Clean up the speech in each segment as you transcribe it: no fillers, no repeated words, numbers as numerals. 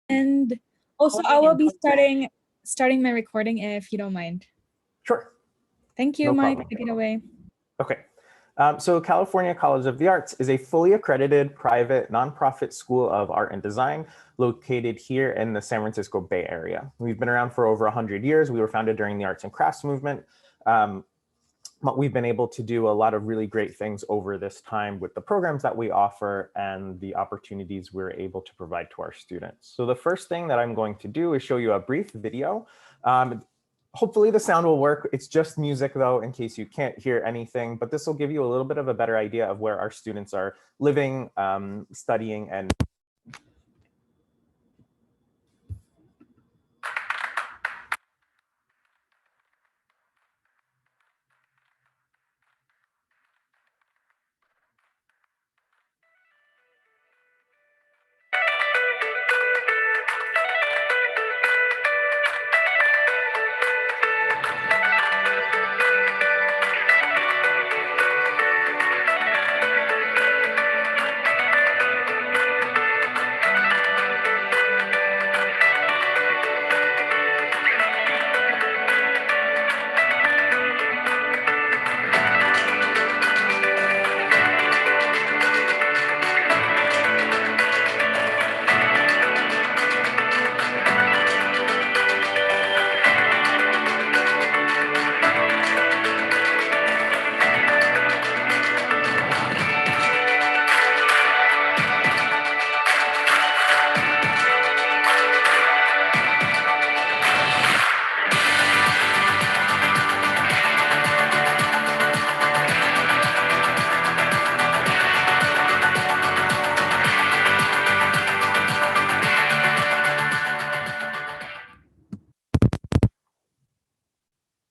And also, I will be starting my recording if you don't mind. Sure. Thank you, No Mike. problem. Take it away. Okay. So California College of the Arts is a fully accredited private nonprofit school of art and design located here in the San Francisco Bay Area. We've been around for over 100 years. We were founded during the arts and crafts movement. But we've been able to do a lot of really great things over this time with the programs that we offer and the opportunities we're able to provide to our students. So the first thing that I'm going to do is show you a brief video. Hopefully the sound will work. It's just music though, in case you can't hear anything, but this will give you a little bit of a better idea of where our students are living, studying, and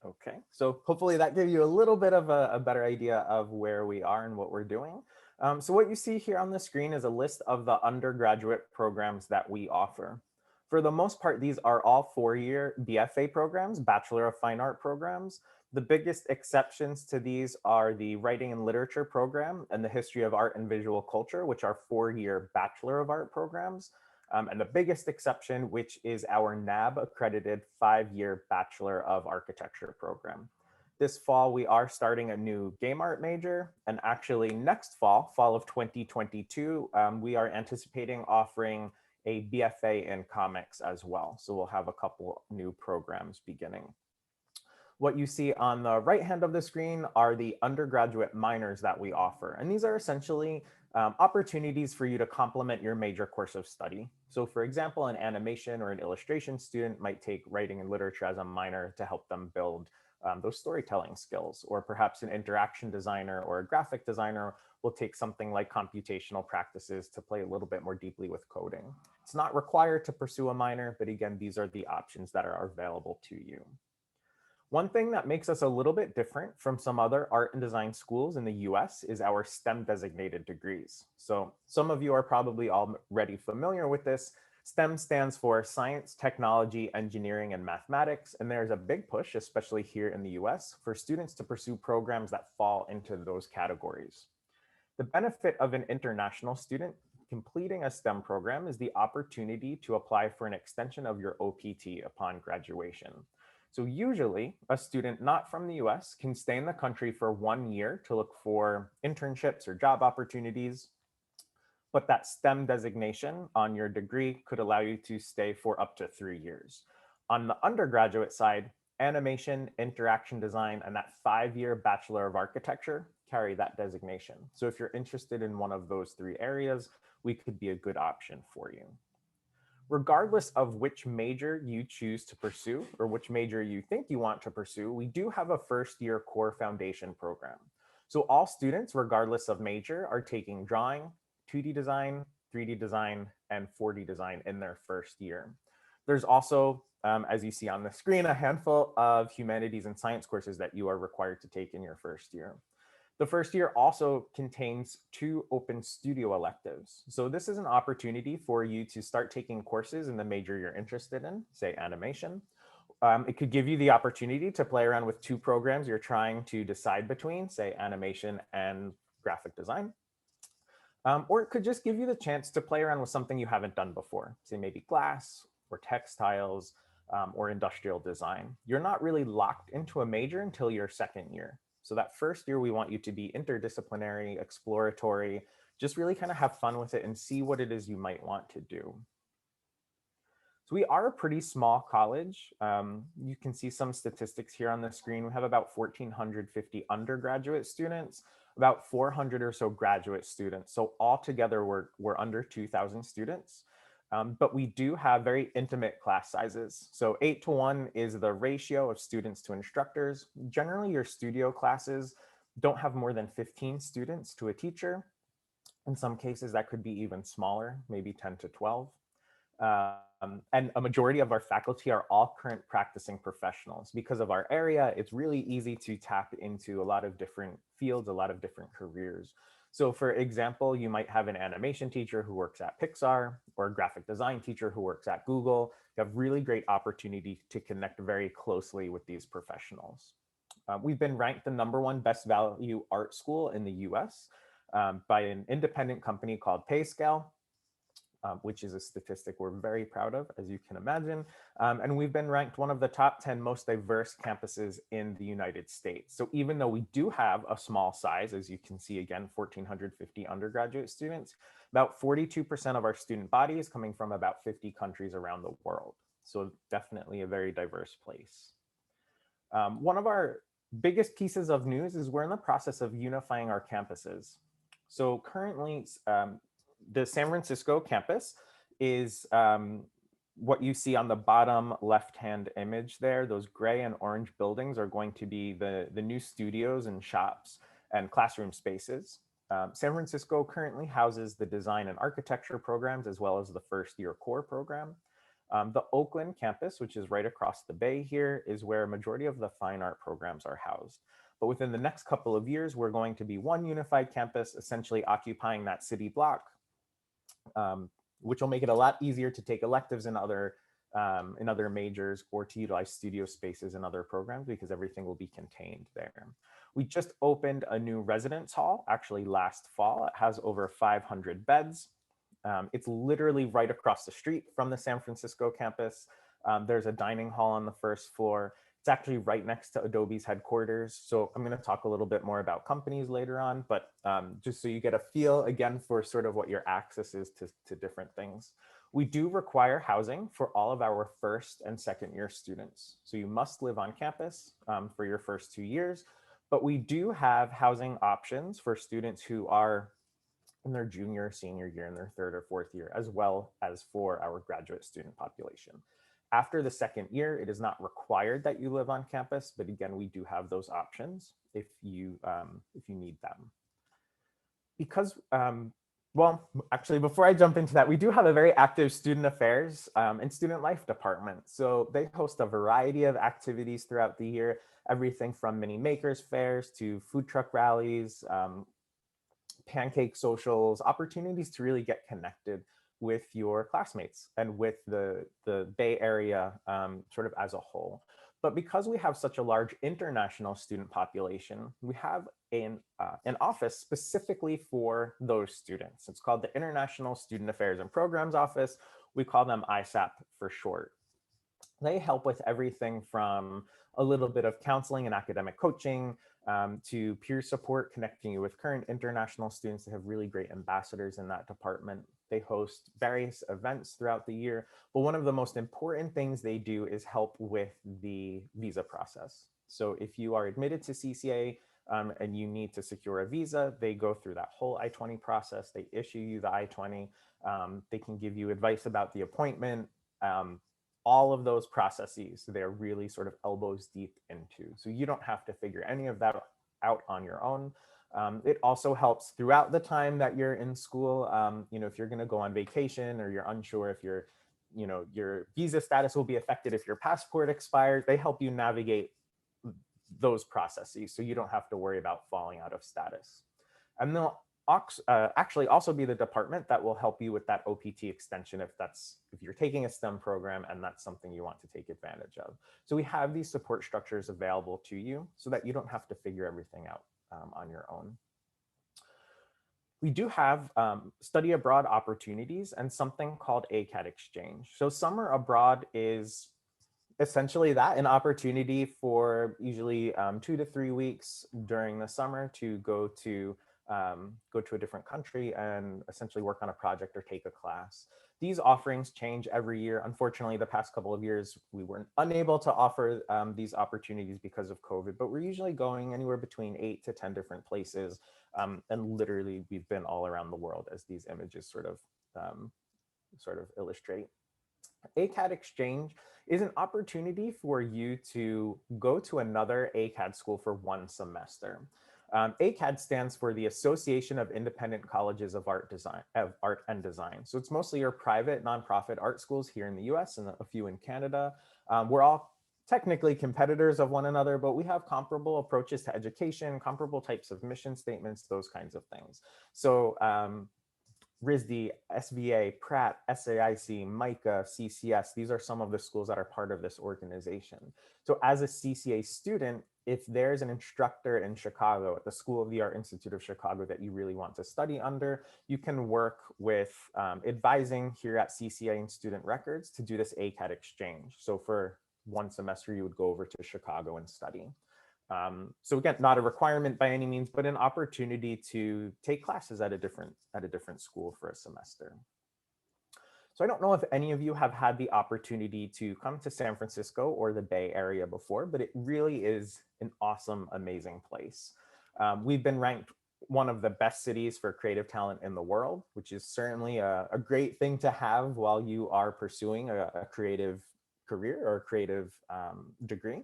okay, so hopefully that gave you a little bit of a better idea of where we are and what we're doing. So what you see here on the screen is a list of the undergraduate programs that we offer. For the most part, these are all four-year BFA programs, Bachelor of Fine Art programs. The biggest exceptions to these are the Writing and Literature program and the History of Art and Visual Culture, which are four-year Bachelor of Art programs. And the biggest exception, which is our NAB accredited 5-year Bachelor of Architecture program. This fall, we are starting a new game art major. And actually next fall of 2022, we are anticipating offering a BFA in comics as well. So we'll have a couple new programs beginning. What you see on the right hand of the screen are the undergraduate minors that we offer. And these are essentially opportunities for you to complement your major course of study. So for example, an animation or an illustration student might take writing and literature as a minor to help them build those storytelling skills, or perhaps an interaction designer or a graphic designer will take something like computational practices to play a little bit more deeply with coding. It's not required to pursue a minor, but again, these are the options that are available to you. One thing that makes us a little bit different from some other art and design schools in the US is our STEM designated degrees. So some of you are probably already familiar with this. STEM stands for science, technology, engineering, and mathematics. And there's a big push, especially here in the US, for students to pursue programs that fall into those categories. The benefit of an international student completing a STEM program is the opportunity to apply for an extension of your OPT upon graduation. So usually a student not from the US can stay in the country for 1 year to look for internships or job opportunities. But that STEM designation on your degree could allow you to stay for up to 3 years. On the undergraduate side, animation, interaction design, and that 5-year Bachelor of Architecture carry that designation. So if you're interested in one of those 3 areas, we could be a good option for you. Regardless of which major you choose to pursue or which major you think you want to pursue, we do have a first-year core foundation program. So all students, regardless of major, are taking drawing, 2D design, 3D design, and 4D design in their first year. There's also, as you see on the screen, a handful of humanities and science courses that you are required to take in your first year. The first year also contains 2 open studio electives. So this is an opportunity for you to start taking courses in the major you're interested in, say animation. It could give you the opportunity to play around with 2 programs you're trying to decide between, say animation and graphic design. Or it could just give you the chance to play around with something you haven't done before, say maybe glass or textiles or industrial design. You're not really locked into a major until your second year. So that first year, we want you to be interdisciplinary, exploratory, just really kind of have fun with it and see what it is you might want to do. So we are a pretty small college. You can see some statistics here on the screen. We have about 1,450 undergraduate students, about 400 or so graduate students. So altogether, we're under 2,000 students. But we do have very intimate class sizes. So 8:1 is the ratio of students to instructors. Generally, your studio classes don't have more than 15 students to a teacher. In some cases, that could be even smaller, maybe 10 to 12. And a majority of our faculty are all current practicing professionals. Because of our area, it's really easy to tap into a lot of different fields, a lot of different careers. So for example, you might have an animation teacher who works at Pixar or a graphic design teacher who works at Google. You have really great opportunity to connect very closely with these professionals. We've been ranked the #1 best value art school in the US by an independent company called PayScale. Which is a statistic we're very proud of, as you can imagine. And we've been ranked one of the top 10 most diverse campuses in the United States. So even though we do have a small size, as you can see again, 1,450 undergraduate students, about 42% of our student body is coming from about 50 countries around the world. So definitely a very diverse place. One of our biggest pieces of news is we're in the process of unifying our campuses. So currently, the San Francisco campus is what you see on the bottom left-hand image there. Those gray and orange buildings are going to be the new studios and shops and classroom spaces. San Francisco currently houses the design and architecture programs as well as the first-year core program. The Oakland campus, which is right across the bay here, is where a majority of the fine art programs are housed. But within the next couple of years, we're going to be one unified campus, essentially occupying that city block, which will make it a lot easier to take electives in other majors or to utilize studio spaces in other programs because everything will be contained there. We just opened a new residence hall, actually last fall. It has over 500 beds. It's literally right across the street from the San Francisco campus. There's a dining hall on the first floor. It's actually right next to Adobe's headquarters. So I'm going to talk a little bit more about companies later on, but just so you get a feel again for sort of what your access is to different things. We do require housing for all of our first and second year students. So you must live on campus for your first 2 years, but we do have housing options for students who are in their junior, senior year, in their third or fourth year, as well as for our graduate student population. After the second year, it is not required that you live on campus, but again, we do have those options if you need them. Because, well, actually, before I jump into that, we do have a very active student affairs and student life department. So they host a variety of activities throughout the year, everything from mini makers fairs to food truck rallies, pancake socials, opportunities to really get connected with your classmates and with the Bay Area sort of as a whole. But because we have such a large international student population, we have an office specifically for those students. It's called the International Student Affairs and Programs Office. We call them ISEAP for short. They help with everything from a little bit of counseling and academic coaching to peer support, connecting you with current international students. They have really great ambassadors in that department. They host various events throughout the year. But one of the most important things they do is help with the visa process. So if you are admitted to CCA and you need to secure a visa, they go through that whole I-20 process. They issue you the I-20. They can give you advice about the appointment. All of those processes, they're really sort of elbows deep into. So you don't have to figure any of that out on your own. It also helps throughout the time that you're in school. If you're going to go on vacation or you're unsure if your visa status will be affected if your passport expires, they help you navigate those processes so you don't have to worry about falling out of status. And they'll actually also be the department that will help you with that OPT extension if you're taking a STEM program and that's something you want to take advantage of. So we have these support structures available to you so that you don't have to figure everything out on your own. We do have study abroad opportunities and something called ACAD exchange. So summer abroad is essentially that, an opportunity for usually 2 to 3 weeks during the summer to go to a different country and essentially work on a project or take a class. These offerings change every year. Unfortunately, the past couple of years, we were unable to offer these opportunities because of COVID, but we're usually going anywhere between 8 to 10 different places. And literally, we've been all around the world, as these images sort of illustrate. ACAD exchange is an opportunity for you to go to another ACAD school for 1 semester. ACAD stands for the Association of Independent Colleges of Art and Design. So it's mostly your private nonprofit art schools here in the US and a few in Canada. We're all technically competitors of one another, but we have comparable approaches to education, comparable types of mission statements, those kinds of things. So RISD, SVA, Pratt, SAIC, MICA, CCS, these are some of the schools that are part of this organization. So as a CCA student, if there's an instructor in Chicago at the School of the Art Institute of Chicago that you really want to study under, you can work with advising here at CCA and Student Records to do this ACAD exchange. So for 1 semester, you would go over to Chicago and study. So again, not a requirement by any means, but an opportunity to take classes at a different school for a semester. So I don't know if any of you have had the opportunity to come to San Francisco or the Bay Area before, but it really is an awesome, amazing place. We've been ranked one of the best cities for creative talent in the world, which is certainly a great thing to have while you are pursuing a creative career or a creative degree.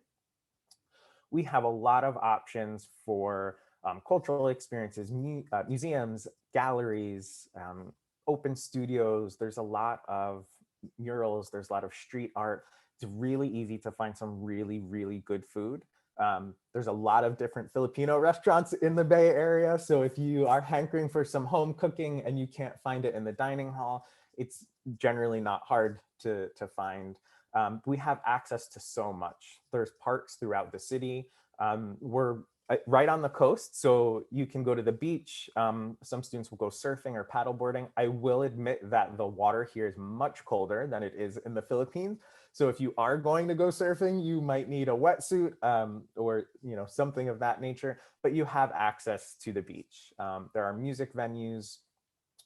We have a lot of options for cultural experiences, museums, galleries, open studios. There's a lot of murals. There's a lot of street art. It's really easy to find some really, really good food. There's a lot of different Filipino restaurants in the Bay Area. So if you are hankering for some home cooking and you can't find it in the dining hall, it's generally not hard to find. We have access to so much. There's parks throughout the city. We're right on the coast, so you can go to the beach. Some students will go surfing or paddleboarding. I will admit that the water here is much colder than it is in the Philippines. So if you are going to go surfing, you might need a wetsuit or something of that nature, but you have access to the beach. There are music venues.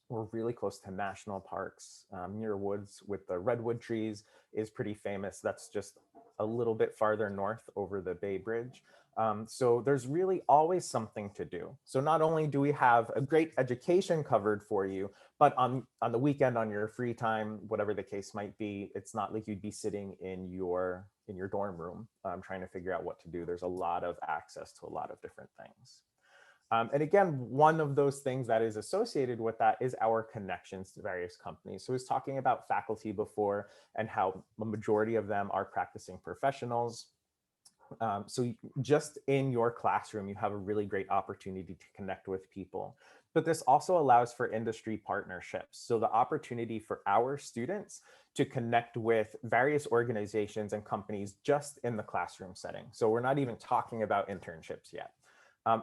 We're really close to national parks. Muir Woods with the redwood trees is pretty famous. That's just a little bit farther north over the Bay Bridge. So there's really always something to do. So not only do we have a great education covered for you, but on the weekend, on your free time, whatever the case might be, it's not like you'd be sitting in your dorm room trying to figure out what to do. There's a lot of access to a lot of different things. And again, one of those things that is associated with that is our connections to various companies. So I was talking about faculty before and how the majority of them are practicing professionals. So just in your classroom, you have a really great opportunity to connect with people. But this also allows for industry partnerships. So the opportunity for our students to connect with various organizations and companies just in the classroom setting. So we're not even talking about internships yet.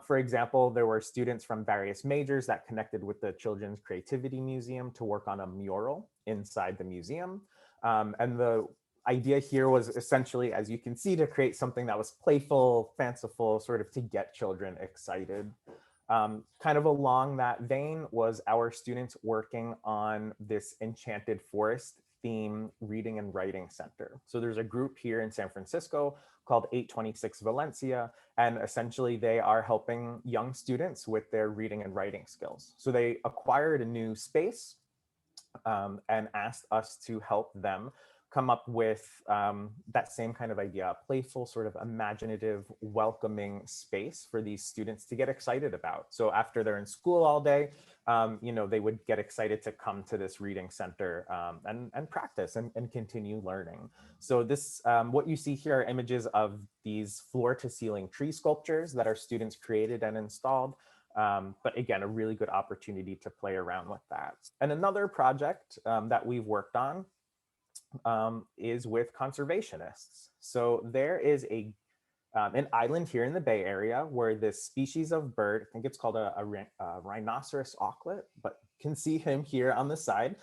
For example, there were students from various majors that connected with the Children's Creativity Museum to work on a mural inside the museum. And the idea here was essentially, as you can see, to create something that was playful, fanciful, sort of to get children excited. Kind of along that vein was our students working on this Enchanted Forest theme reading and writing center. So there's a group here in San Francisco called 826 Valencia, and essentially they are helping young students with their reading and writing skills. So they acquired a new space and asked us to help them come up with that same kind of idea, a playful, sort of imaginative, welcoming space for these students to get excited about. So after they're in school all day, they would get excited to come to this reading center and practice and continue learning. So this, what you see here are images of these floor to ceiling tree sculptures that our students created and installed. But again, a really good opportunity to play around with that. And another project that we've worked on is with conservationists. So there is a an island here in the Bay Area where this species of bird, I think it's called a rhinoceros auklet, but can see him here on the side.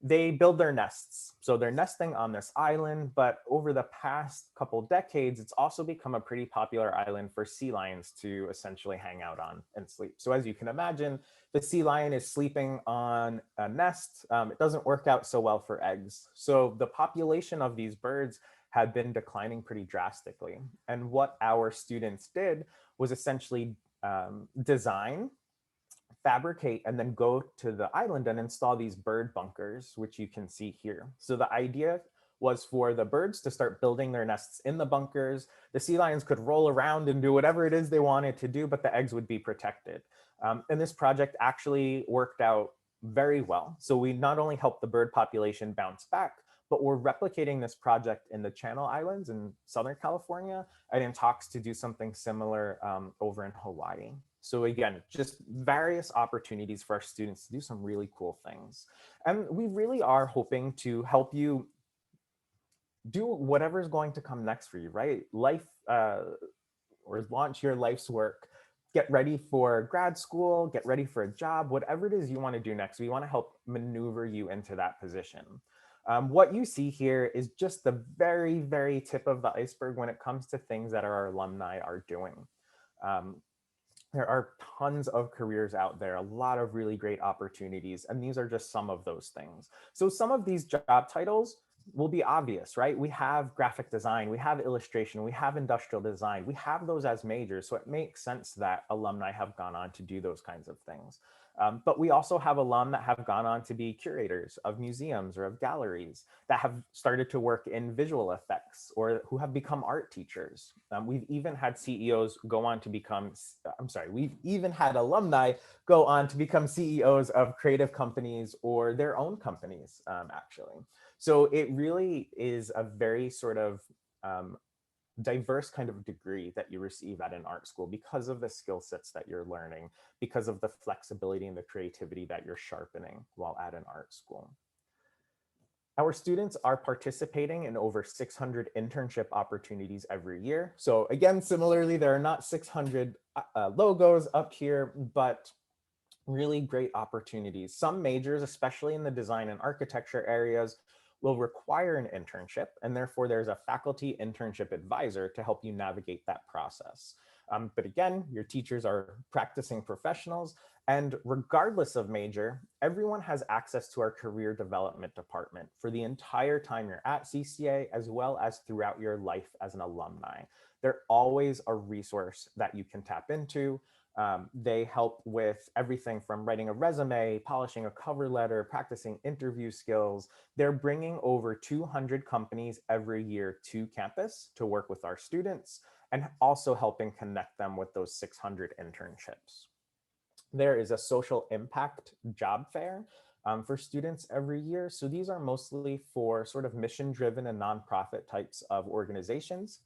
They build their nests. So they're nesting on this island, but over the past couple decades, it's also become a pretty popular island for sea lions to essentially hang out on and sleep. So as you can imagine, the sea lion is sleeping on a nest. It doesn't work out so well for eggs. So the population of these birds had been declining pretty drastically. And what our students did was essentially design, fabricate, and then go to the island and install these bird bunkers, which you can see here. So the idea was for the birds to start building their nests in the bunkers. The sea lions could roll around and do whatever it is they wanted to do, but the eggs would be protected. And this project actually worked out very well. So we not only helped the bird population bounce back, but we're replicating this project in the Channel Islands in Southern California and in talks to do something similar over in Hawaii. So again, just various opportunities for our students to do some really cool things. And we really are hoping to help you do whatever's going to come next for you, right? Life or launch your life's work. Get ready for grad school, get ready for a job, whatever it is you want to do next. We want to help maneuver you into that position. What you see here is just the very, very tip of the iceberg when it comes to things that our alumni are doing. There are tons of careers out there, a lot of really great opportunities, and these are just some of those things. So some of these job titles will be obvious, right? We have graphic design, we have illustration, we have industrial design, we have those as majors. So it makes sense that alumni have gone on to do those kinds of things. But we also have alum that have gone on to be curators of museums or of galleries, that have started to work in visual effects or who have become art teachers. We've even had CEOs go on to become, we've even had alumni go on to become CEOs of creative companies or their own companies, actually. So it really is a very sort of diverse kind of degree that you receive at an art school because of the skill sets that you're learning, because of the flexibility and the creativity that you're sharpening while at an art school. Our students are participating in over 600 internship opportunities every year. So again, similarly, there are not 600 logos up here, but really great opportunities. Some majors, especially in the design and architecture areas, will require an internship, and therefore there's a faculty internship advisor to help you navigate that process. But again, your teachers are practicing professionals, and regardless of major, everyone has access to our career development department for the entire time you're at CCA, as well as throughout your life as an alumni. They're always a resource that you can tap into. They help with everything from writing a resume, polishing a cover letter, practicing interview skills. They're bringing over 200 companies every year to campus to work with our students and also helping connect them with those 600 internships. There is a social impact job fair for students every year. So these are mostly for sort of mission-driven and nonprofit types of organizations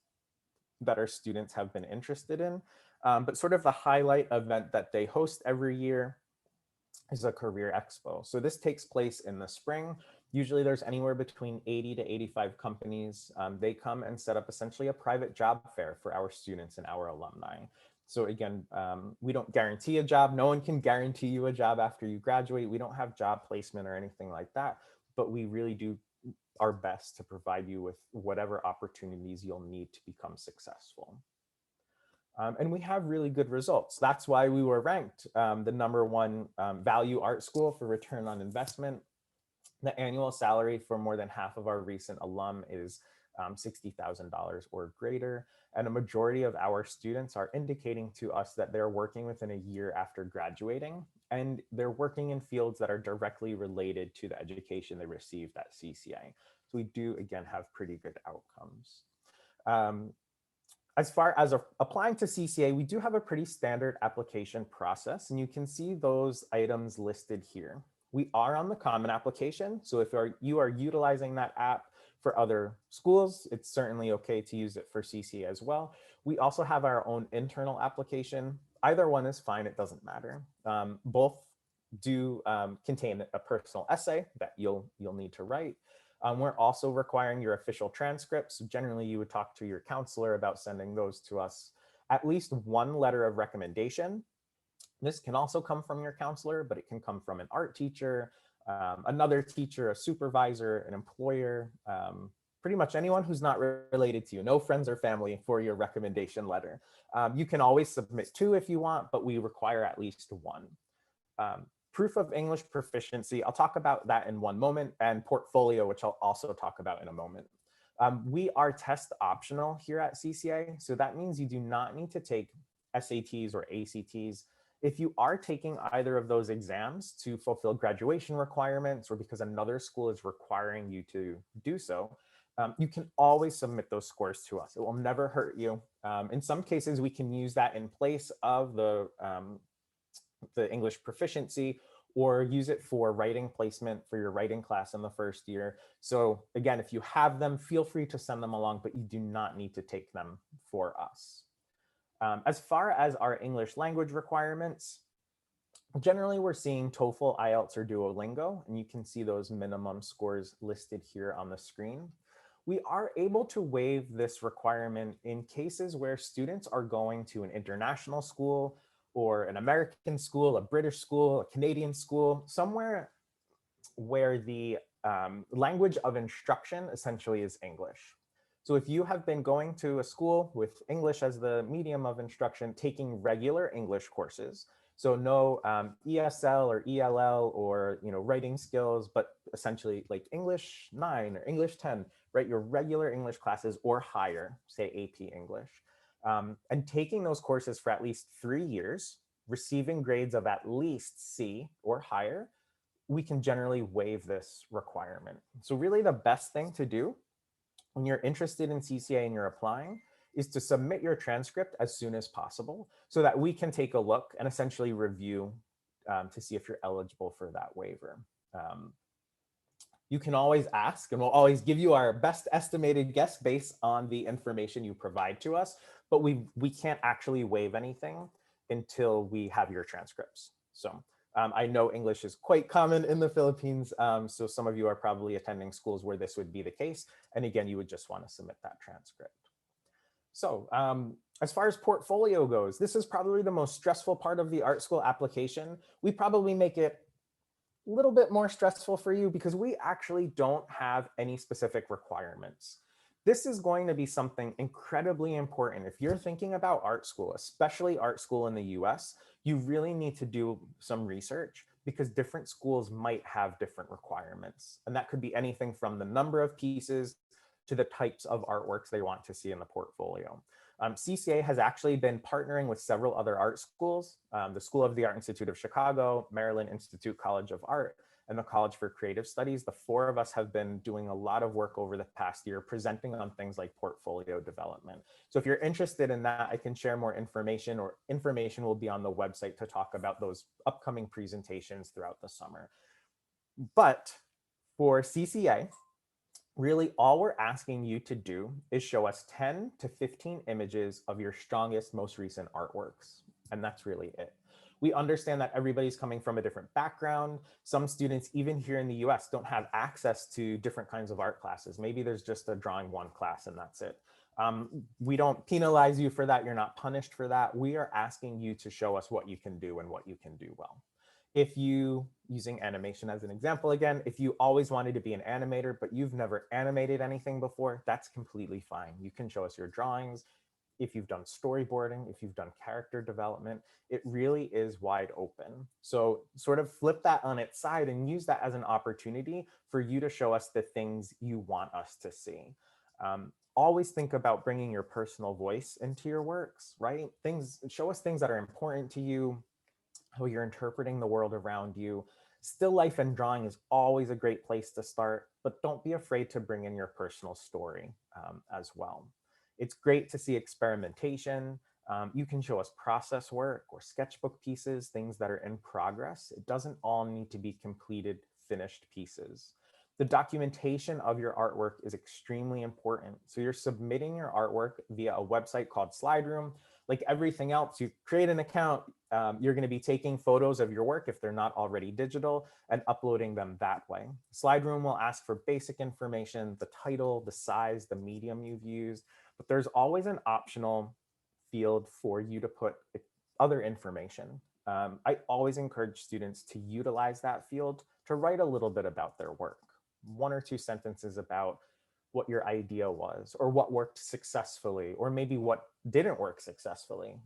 that our students have been interested in. But sort of the highlight event that they host every year is a career expo. So this takes place in the spring. Usually there's anywhere between 80 to 85 companies. They come and set up essentially a private job fair for our students and our alumni. So again, we don't guarantee a job. No one can guarantee you a job after you graduate. We don't have job placement or anything like that, but we really do our best to provide you with whatever opportunities you'll need to become successful. And we have really good results. That's why we were ranked the #1 value art school for return on investment. The annual salary for more than half of our recent alum is $60,000 or greater. And a majority of our students are indicating to us that they're working within a year after graduating, and they're working in fields that are directly related to the education they received at CCA. So we do, again, have pretty good outcomes. As far as applying to CCA, we do have a pretty standard application process, and you can see those items listed here. We are on the Common Application, so if you are utilizing that app for other schools, it's certainly okay to use it for CCA as well. We also have our own internal application. Either one is fine, it doesn't matter. Both do contain a personal essay that you'll need to write. We're also requiring your official transcripts. Generally, you would talk to your counselor about sending those to us. At least one letter of recommendation. This can also come from your counselor, but it can come from an art teacher, another teacher, a supervisor, an employer, pretty much anyone who's not related to you, no friends or family for your recommendation letter. You can always submit 2 if you want, but we require at least 1. Proof of English proficiency, I'll talk about that in one moment, and portfolio, which I'll also talk about in a moment. We are test optional here at CCA, so that means you do not need to take SATs or ACTs. If you are taking either of those exams to fulfill graduation requirements or because another school is requiring you to do so, you can always submit those scores to us. It will never hurt you. In some cases, we can use that in place of the English proficiency, or use it for writing placement for your writing class in the first year. So again, if you have them, feel free to send them along, but you do not need to take them for us. As far as our English language requirements, generally we're seeing TOEFL, IELTS, or Duolingo, and you can see those minimum scores listed here on the screen. We are able to waive this requirement in cases where students are going to an international school or an American school, a British school, a Canadian school, somewhere where the language of instruction essentially is English. So if you have been going to a school with English as the medium of instruction, taking regular English courses, so no ESL or ELL or writing skills, but essentially like English 9 or English 10, right? Your regular English classes or higher, say AP English, and taking those courses for at least 3 years, receiving grades of at least C or higher, we can generally waive this requirement. So really the best thing to do when you're interested in CCA and you're applying is to submit your transcript as soon as possible so that we can take a look and essentially review to see if you're eligible for that waiver. You can always ask, and we'll always give you our best estimated guess based on the information you provide to us, but we can't actually waive anything until we have your transcripts. So I know English is quite common in the Philippines, so some of you are probably attending schools where this would be the case. And again, you would just want to submit that transcript. So as far as portfolio goes, this is probably the most stressful part of the art school application. We probably make it a little bit more stressful for you because we actually don't have any specific requirements. This is going to be something incredibly important. If you're thinking about art school, especially art school in the US, you really need to do some research because different schools might have different requirements. And that could be anything from the number of pieces to the types of artworks they want to see in the portfolio. CCA has actually been partnering with several other art schools, the School of the Art Institute of Chicago, Maryland Institute College of Art, and the College for Creative Studies. The 4 of us have been doing a lot of work over the past year presenting on things like portfolio development. So if you're interested in that, I can share more information, or information will be on the website to talk about those upcoming presentations throughout the summer. But for CCA, really all we're asking you to do is show us 10 to 15 images of your strongest, most recent artworks. And that's really it. We understand that everybody's coming from a different background. Some students, even here in the US, don't have access to different kinds of art classes. Maybe there's just a drawing 1 class and that's it. We don't penalize you for that. You're not punished for that. We are asking you to show us what you can do and what you can do well. If you, using animation as an example again, if you always wanted to be an animator, but you've never animated anything before, that's completely fine. You can show us your drawings. If you've done storyboarding, if you've done character development, it really is wide open. So sort of flip that on its side and use that as an opportunity for you to show us the things you want us to see. Always think about bringing your personal voice into your works, right? Show us things that are important to you, how you're interpreting the world around you. Still life and drawing is always a great place to start, but don't be afraid to bring in your personal story as well. It's great to see experimentation. You can show us process work or sketchbook pieces, things that are in progress. It doesn't all need to be completed, finished pieces. The documentation of your artwork is extremely important. So you're submitting your artwork via a website called SlideRoom. like everything else, you create an account, you're going to be taking photos of your work if they're not already digital and uploading them that way. Slide Room will ask for basic information, the title, the size, the medium you've used, but there's always an optional field for you to put other information. I always encourage students to utilize that field to write a little bit about their work. 1 or 2 sentences about what your idea was, or what worked successfully, or maybe what didn't work successfully,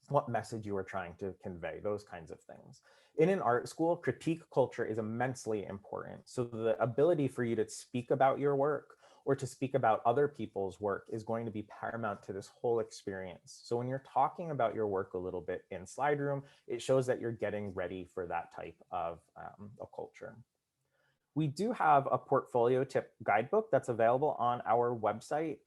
what message you were trying to convey, those kinds of things. In an art school, critique culture is immensely important. So the ability for you to speak about your work or to speak about other people's work is going to be paramount to this whole experience. So when you're talking about your work a little bit in Slide Room, it shows that you're getting ready for that type of a culture. We do have a portfolio tip guidebook that's available on our website.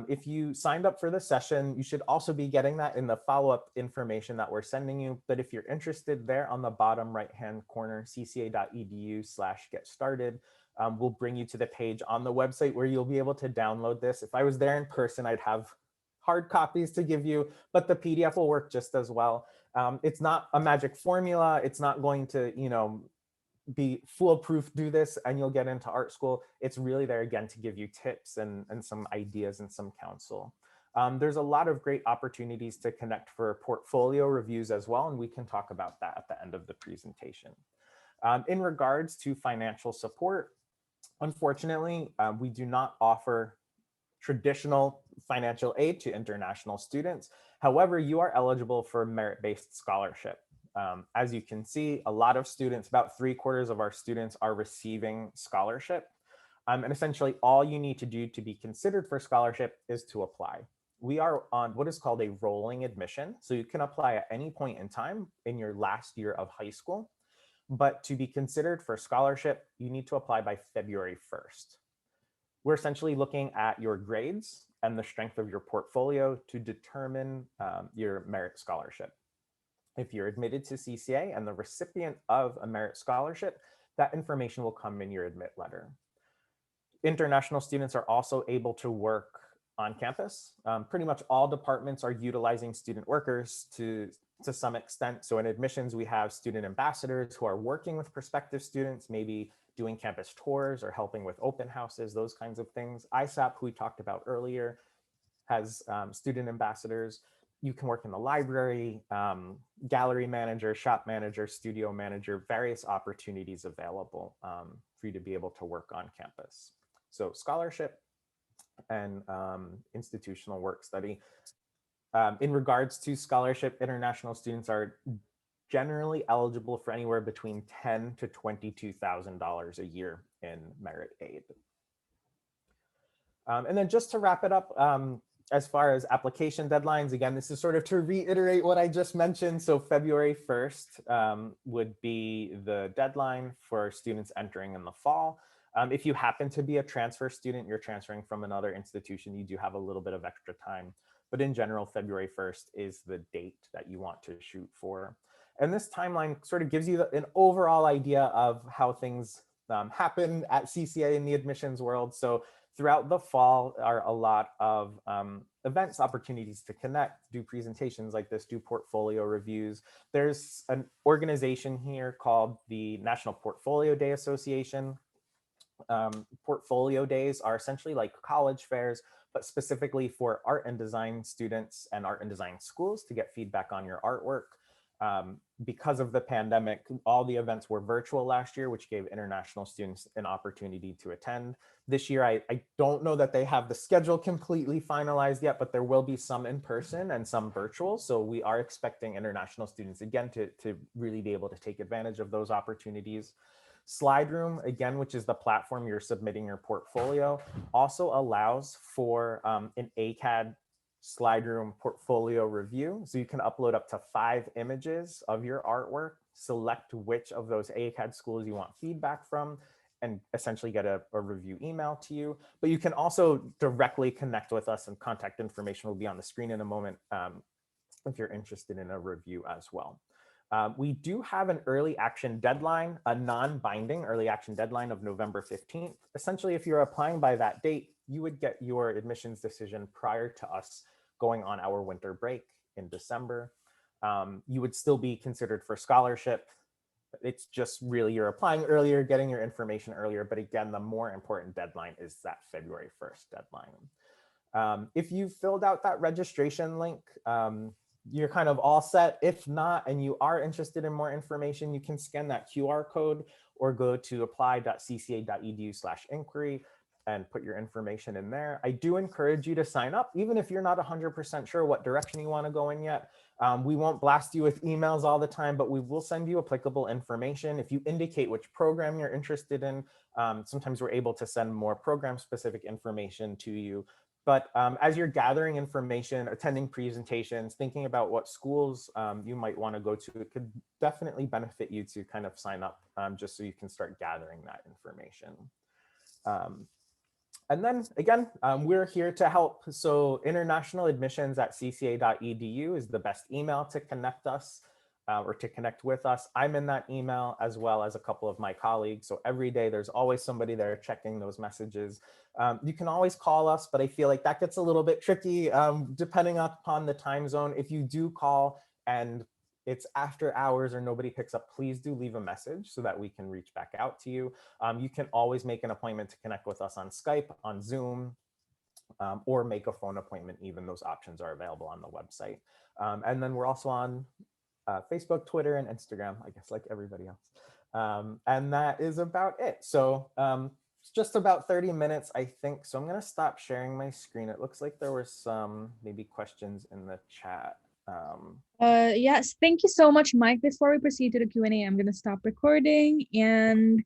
If you signed up for the session, you should also be getting that in the follow-up information that we're sending you. But if you're interested, there on the bottom right-hand corner, cca.edu/get started, will bring you to the page on the website where you'll be able to download this. If I was there in person, I'd have hard copies to give you, but the PDF will work just as well. It's not a magic formula. It's not going to, be foolproof, do this and you'll get into art school. It's really there again to give you tips and some ideas and some counsel. There's a lot of great opportunities to connect for portfolio reviews as well, and we can talk about that at the end of the presentation. In regards to financial support, unfortunately, we do not offer traditional financial aid to international students. However, you are eligible for merit-based scholarship. As you can see, a lot of students, about 3/4 of our students are receiving scholarship. And essentially all you need to do to be considered for scholarship is to apply. We are on what is called a rolling admission. So you can apply at any point in time in your last year of high school. But to be considered for scholarship, you need to apply by February 1st. We're essentially looking at your grades and the strength of your portfolio to determine your merit scholarship. If you're admitted to CCA and the recipient of a merit scholarship, that information will come in your admit letter. International students are also able to work on campus. Pretty much all departments are utilizing student workers to some extent. So in admissions, we have student ambassadors who are working with prospective students, maybe doing campus tours or helping with open houses, those kinds of things. ISEAP, who we talked about earlier, has student ambassadors. You can work in the library, gallery manager, shop manager, studio manager, various opportunities available for you to be able to work on campus. So scholarship and institutional work study. In regards to scholarship, international students are generally eligible for anywhere between $10,000 to $22,000 a year in merit aid. And then just to wrap it up, as far as application deadlines, again, this is sort of to reiterate what I just mentioned. So February 1st would be the deadline for students entering in the fall. If you happen to be a transfer student, you're transferring from another institution, you do have a little bit of extra time. But in general, February 1st is the date that you want to shoot for. And this timeline sort of gives you an overall idea of how things happen at CCA in the admissions world. So throughout the fall are a lot of events, opportunities to connect, do presentations like this, do portfolio reviews. There's an organization here called the National Portfolio Day Association. Portfolio days are essentially like college fairs, but specifically for art and design students and art and design schools to get feedback on your artwork. Because of the pandemic, all the events were virtual last year, which gave international students an opportunity to attend. This year, I don't know that they have the schedule completely finalized yet, but there will be some in person and some virtual. So we are expecting international students again to really be able to take advantage of those opportunities. Slide Room, again, which is the platform you're submitting your portfolio, also allows for an ACAD Slide Room portfolio review. So you can upload up to 5 images of your artwork, select which of those ACAD schools you want feedback from, and essentially get a review email to you. But you can also directly connect with us, and contact information will be on the screen in a moment if you're interested in a review as well. We do have an early action deadline, a non-binding early action deadline of November 15th. Essentially, if you're applying by that date, you would get your admissions decision prior to us going on our winter break in December. You would still be considered for scholarship. It's just really you're applying earlier, getting your information earlier. But again, the more important deadline is that February 1st deadline. If you filled out that registration link, you're kind of all set. If not, and you are interested in more information, you can scan that QR code or go to apply.cca.edu/inquiry and put your information in there. I do encourage you to sign up, even if you're not 100% sure what direction you want to go in yet. We won't blast you with emails all the time, but we will send you applicable information. If you indicate which program you're interested in, sometimes we're able to send more program-specific information to you. But as you're gathering information, attending presentations, thinking about what schools you might want to go to, it could definitely benefit you to kind of sign up just so you can start gathering that information. And then again, we're here to help. So internationaladmissions@cca.edu is the best email to connect us or to connect with us. I'm in that email as well as a couple of my colleagues. So every day there's always somebody there checking those messages. You can always call us, but I feel like that gets a little bit tricky depending upon the time zone. If you do call and it's after hours or nobody picks up, please do leave a message so that we can reach back out to you. You can always make an appointment to connect with us on Skype, on Zoom, or make a phone appointment. Even those options are available on the website. And then we're also on Facebook, Twitter, and Instagram, I guess, like everybody else. And that is about it. So it's just about 30 minutes, I think. So I'm going to stop sharing my screen. It looks like there were some maybe questions in the chat. Yes, thank you so much, Mike. Before we proceed to the Q&A, I'm going to stop recording and